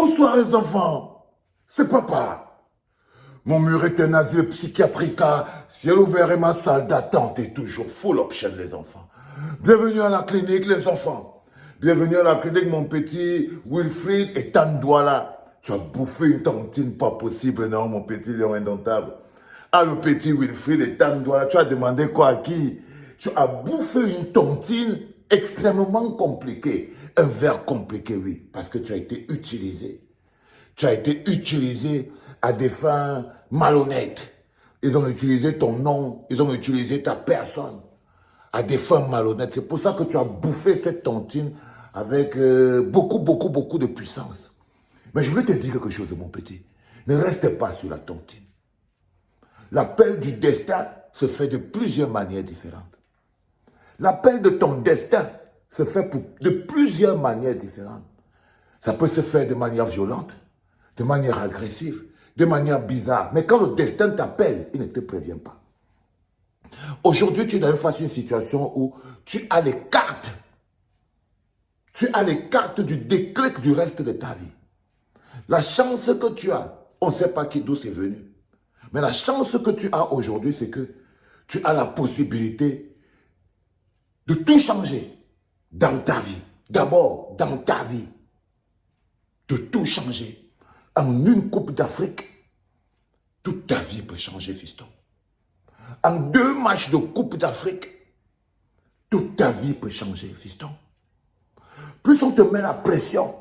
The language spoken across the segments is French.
Bonsoir les enfants, c'est papa. Mon mur est un asile psychiatrique, ciel ouvert et ma salle d'attente est toujours full option les enfants. Bienvenue à la clinique les enfants. Bienvenue à la clinique mon petit Wilfried et Tandouala. Tu as bouffé une tantine pas possible, non mon petit lion indomptable. Ah le petit Wilfried et Tandouala, tu as demandé quoi à qui? Tu as bouffé une tontine extrêmement compliquée. Un verre compliqué, oui, parce que tu as été utilisé. Tu as été utilisé à des fins malhonnêtes. Ils ont utilisé ton nom, ils ont utilisé ta personne à des fins malhonnêtes. C'est pour ça que tu as bouffé cette tontine avec beaucoup de puissance. Mais je voulais te dire quelque chose, mon petit. Ne reste pas sur la tontine. L'appel du destin se fait de plusieurs manières différentes. L'appel de ton destin se fait de plusieurs manières différentes. Ça peut se faire de manière violente, de manière agressive, de manière bizarre. Mais quand le destin t'appelle, il ne te prévient pas. Aujourd'hui, tu es face à une situation où tu as les cartes. Tu as les cartes du déclic du reste de ta vie. La chance que tu as, on ne sait pas d'où c'est venu. Mais la chance que tu as aujourd'hui, c'est que tu as la possibilité de tout changer dans ta vie. D'abord, dans ta vie. De tout changer. En une coupe d'Afrique, toute ta vie peut changer, fiston. En 2 matchs de coupe d'Afrique, toute ta vie peut changer, fiston. Plus on te met la pression,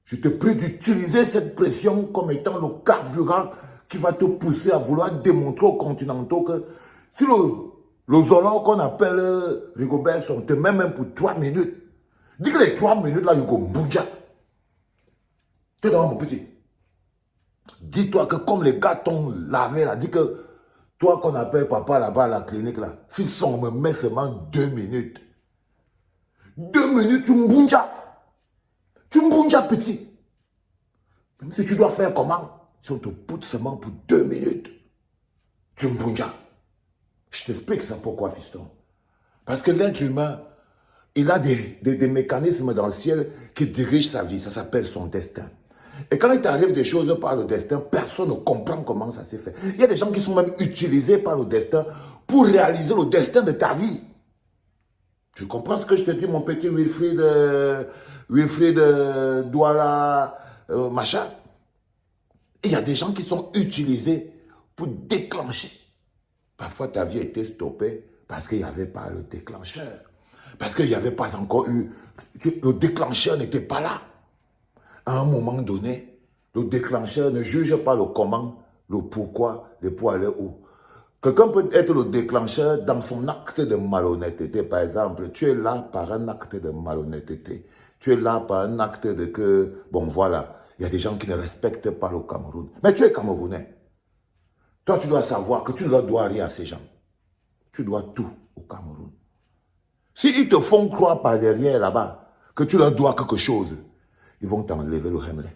je te prie d'utiliser cette pression comme étant le carburant qui va te pousser à vouloir démontrer aux continentaux que si le Zolan qu'on appelle Rigobert, on te met même pour 3 minutes. Dis que les 3 minutes là, il y a un bouja. Tu es dans mon petit. Dis-toi que comme les gars t'ont lavé là, dis que toi qu'on appelle papa là-bas à la clinique là, si on me met seulement 2 minutes. 2 minutes, tu m'bunja. Tu m'bunja petit. Même si tu dois faire comment? Si on te pousse seulement pour 2 minutes, tu m'bunja. Je t'explique ça pourquoi, fiston. Parce que l'être humain, il a des mécanismes dans le ciel qui dirigent sa vie. Ça s'appelle son destin. Et quand il t'arrive des choses par le destin, personne ne comprend comment ça s'est fait. Il y a des gens qui sont même utilisés par le destin pour réaliser le destin de ta vie. Tu comprends ce que je te dis, mon petit Wilfried Douala, machin? Il y a des gens qui sont utilisés pour déclencher. Parfois, ta vie a été stoppée parce qu'il n'y avait pas le déclencheur. Parce qu'il n'y avait pas encore eu... Le déclencheur n'était pas là. À un moment donné, le déclencheur ne juge pas le comment, le pourquoi, le pour aller où. Quelqu'un peut être le déclencheur dans son acte de malhonnêteté. Par exemple, tu es là par un acte de malhonnêteté. Tu es là par un acte de que, bon voilà, il y a des gens qui ne respectent pas le Cameroun. Mais tu es Camerounais. Toi, tu dois savoir que tu ne leur dois rien à ces gens. Tu dois tout au Cameroun. S'ils te font croire par derrière là-bas que tu leur dois quelque chose, ils vont t'enlever le Hemley.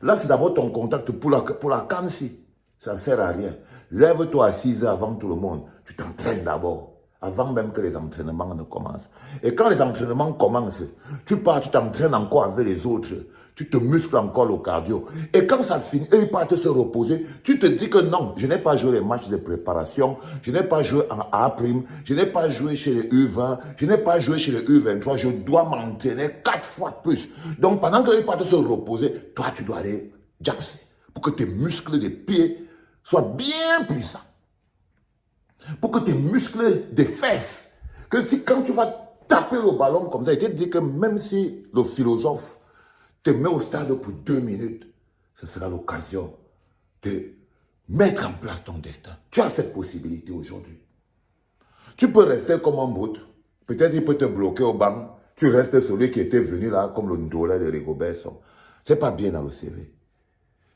Là, c'est d'abord ton contact pour la Kansi. Ça ne sert à rien. Lève-toi à 6 heures avant tout le monde. Tu t'entraînes d'abord, avant même que les entraînements ne commencent. Et quand les entraînements commencent, tu pars, tu t'entraînes encore avec les autres. Tu te muscles encore le cardio. Et quand ça finit, eux, ils partent se reposer. Tu te dis que non, je n'ai pas joué les matchs de préparation. Je n'ai pas joué en A'. Je n'ai pas joué chez les U20. Je n'ai pas joué chez les U23. Je dois m'entraîner 4 fois plus. Donc, pendant qu'ils partent se reposer, toi, tu dois aller jamser pour que tes muscles des pieds soient bien puissants. Pour que tes muscles des fesses, que si quand tu vas taper le ballon comme ça, il te dit que même si le philosophe te met au stade pour 2 minutes, ce sera l'occasion de mettre en place ton destin. Tu as cette possibilité aujourd'hui. Tu peux rester comme un brute. Peut-être il peut te bloquer au banc. Tu restes celui qui était venu là comme le Ndola de Rigobert. Ce n'est pas bien dans le CV.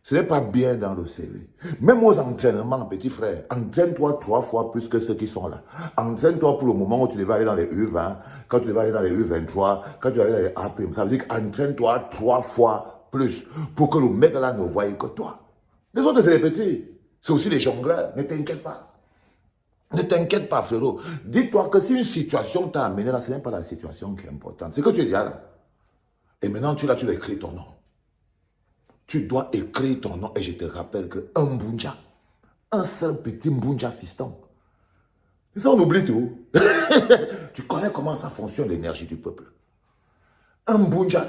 Ce n'est pas bien dans le CV. Même aux entraînements, petit frère, entraîne-toi 3 fois plus que ceux qui sont là. Entraîne-toi pour le moment où tu devais aller dans les U20, quand tu devais aller dans les U23, quand tu devais aller dans les A'. Ça veut dire qu'entraîne-toi 3 fois plus pour que le mec là ne voie que toi. Les autres, c'est les petits. C'est aussi les jongleurs. Ne t'inquiète pas. Ne t'inquiète pas, frérot. Dis-toi que si une situation t'a amené là, ce n'est pas la situation qui est importante. C'est que tu es déjà là. Et maintenant, tu écris ton nom. tu dois écrire ton nom. Et je te rappelle qu'un Mbunja, un seul petit Mbunja fiston, ça on oublie tout. Tu connais comment ça fonctionne l'énergie du peuple. Un Mbunja,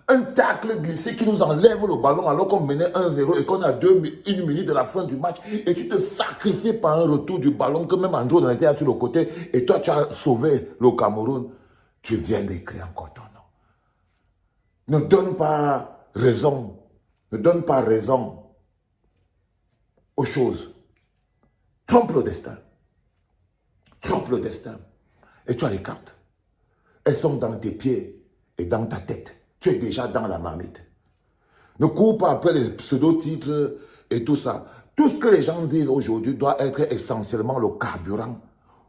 un tacle glissé qui nous enlève le ballon alors qu'on menait 1-0 et qu'on a 1 minute de la fin du match et tu te sacrifies par un retour du ballon que même Andrew en était sur le côté et toi tu as sauvé le Cameroun. Tu viens d'écrire encore ton nom. Ne donne pas raison. Ne donne pas raison aux choses. Trompe le destin. Trompe le destin. Et tu as les cartes. Elles sont dans tes pieds et dans ta tête. Tu es déjà dans la marmite. Ne cours pas après les pseudo-titres et tout ça. Tout ce que les gens disent aujourd'hui doit être essentiellement le carburant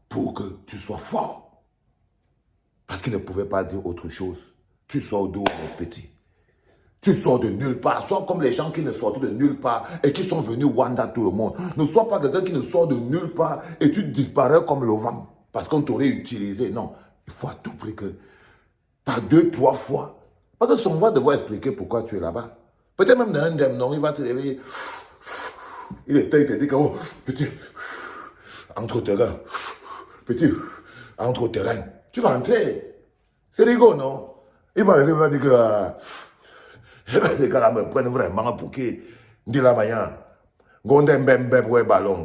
pour que tu sois fort. Parce qu'ils ne pouvaient pas dire autre chose. Tu sors d'où, mon petit? Tu sors de nulle part. Sois comme les gens qui ne sortent de nulle part et qui sont venus Wanda tout le monde. Ne sois pas quelqu'un qui ne sort de nulle part et tu disparais comme le vent. Parce qu'on t'aurait utilisé. Non, il faut à tout prix que par 2, 3 fois. Parce que son va devoir expliquer pourquoi tu es là-bas. Peut-être même dans un dème, non, il va te réveiller. Il te dit que, oh, petit, entre terrain, petit, entre terrain. Tu vas entrer. C'est rigolo, non? Il va dire que les gars là me prennent vraiment pour qui? Dis la manière. Gondem bembe pour ballon.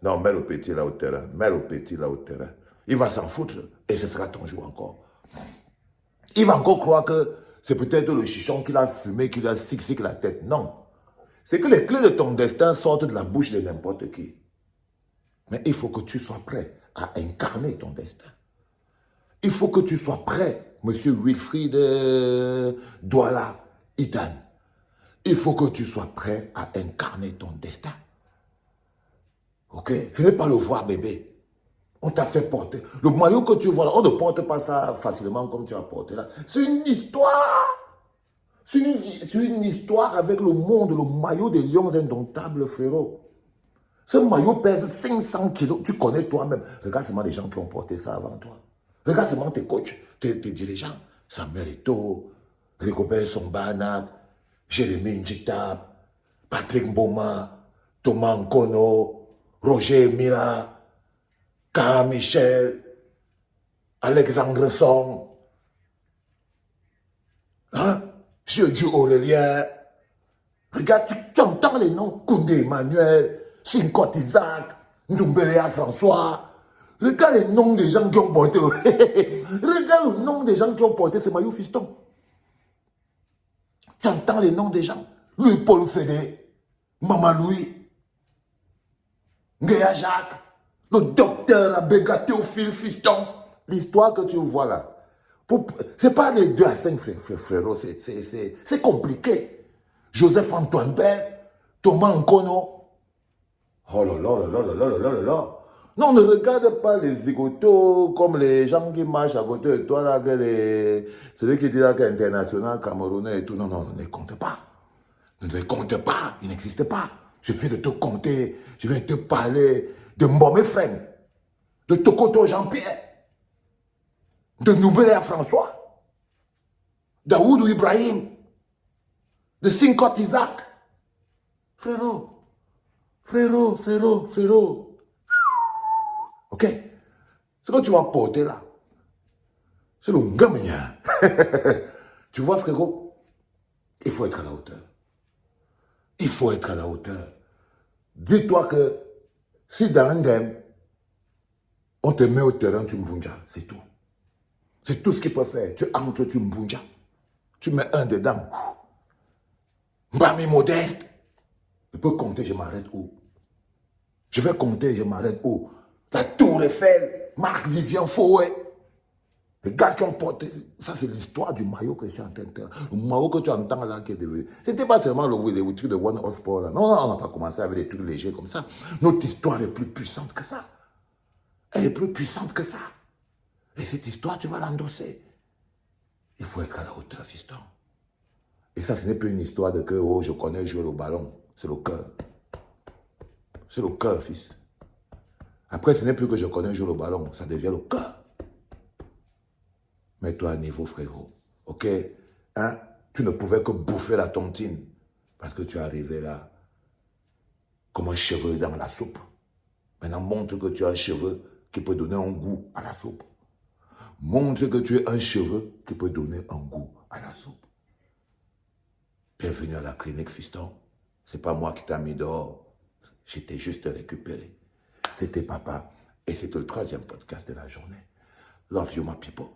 Non, mets le petit là au terrain. Mets le petit là au terrain. Il va s'en foutre et ce sera ton jour encore. Il va encore croire que c'est peut-être le chichon qui l'a fumé, qui l'a sixé la tête. Non. C'est que les clés de ton destin sortent de la bouche de n'importe qui. Mais il faut que tu sois prêt à incarner ton destin. Il faut que tu sois prêt, monsieur Wilfried Douala Itan. Il faut que tu sois prêt à incarner ton destin. Ok? Ce n'est pas le voir bébé. On t'a fait porter. Le maillot que tu vois là, on ne porte pas ça facilement comme tu as porté là. C'est une histoire. C'est une histoire avec le monde, le maillot des lions indomptables, frérot. Ce maillot pèse 500 kilos. Tu connais toi-même. Regarde seulement les gens qui ont porté ça avant toi. Regarde seulement tes coachs, tes dirigeants. Samuel Eto'o, Rigobert Songbanat, Jérémy Njitab, Patrick Mboma, Thomas Nkono, Roger Mira, Kara Michel, Alexandre Song, hein? Dieu Aurélien. Regarde, tu entends les noms. Koundé Emmanuel, Sinkot Isaac, Ndoumbélea François. Regarde les noms des gens qui ont porté le... Regarde le nom des gens qui ont porté ce maillot fiston. Tu entends les noms des gens. Louis-Paul Fédé, Maman Louis, Nguea Jacques, le docteur Abega Théophile fiston. L'histoire que tu vois là. C'est pas les 2 à 5 frérots, c'est compliqué. Joseph-Antoine Bell, Thomas Nkono. Oh là là là là là là là là là. Non, ne regarde pas les zigotos comme les gens qui marchent à côté de toi, là, celui qui dit là qu'est international, camerounais et tout. Non, non, ne les compte pas. Ne les compte pas, ils n'existent pas. Je viens de te compter, je viens de te parler de Mbomé Frem, de Tokoto Jean-Pierre, de Ndoumbélea François, d'Aoudou Ibrahim, de Sinkot Isaac. Frérot, frérot, frérot, frérot. Ok? Ce que tu vas porter là, c'est le ngamenya. Tu vois, frérot? Il faut être à la hauteur. Il faut être à la hauteur. Dis-toi que si dans un game, on te met au terrain, tu mbunja, c'est tout. C'est tout ce qu'il peut faire. Tu entres, tu mbunja. Tu mets un dedans. Mbami modeste. Je peux compter, je m'arrête où? Je vais compter, je m'arrête où? La Tour Eiffel, Marc-Vivien Fouet. Les gars qui ont porté, ça c'est l'histoire du maillot que je suis en train de faire. Le maillot que tu entends là qui est devenu. C'était pas seulement le truc de One Horse Sport là. Non, non, on n'a pas commencé avec des trucs légers comme ça. Notre histoire est plus puissante que ça. Elle est plus puissante que ça. Et cette histoire, tu vas l'endosser. Il faut être à la hauteur, fiston. Et ça, ce n'est plus une histoire de que, oh, je connais jouer le ballon. C'est le cœur. C'est le cœur, fils. Après, ce n'est plus que je connais jouer le ballon. Ça devient le cœur. Mets-toi à niveau, frérot. Ok? Hein? Tu ne pouvais que bouffer la tontine. Parce que tu es arrivé là comme un cheveu dans la soupe. Maintenant, montre que tu as un cheveu qui peut donner un goût à la soupe. Montre que tu es un cheveu qui peut donner un goût à la soupe. Bienvenue à la clinique, fiston. C'est pas moi qui t'ai mis dehors. J'étais juste récupéré. C'était papa. Et c'était le 3e podcast de la journée. Love you, my people.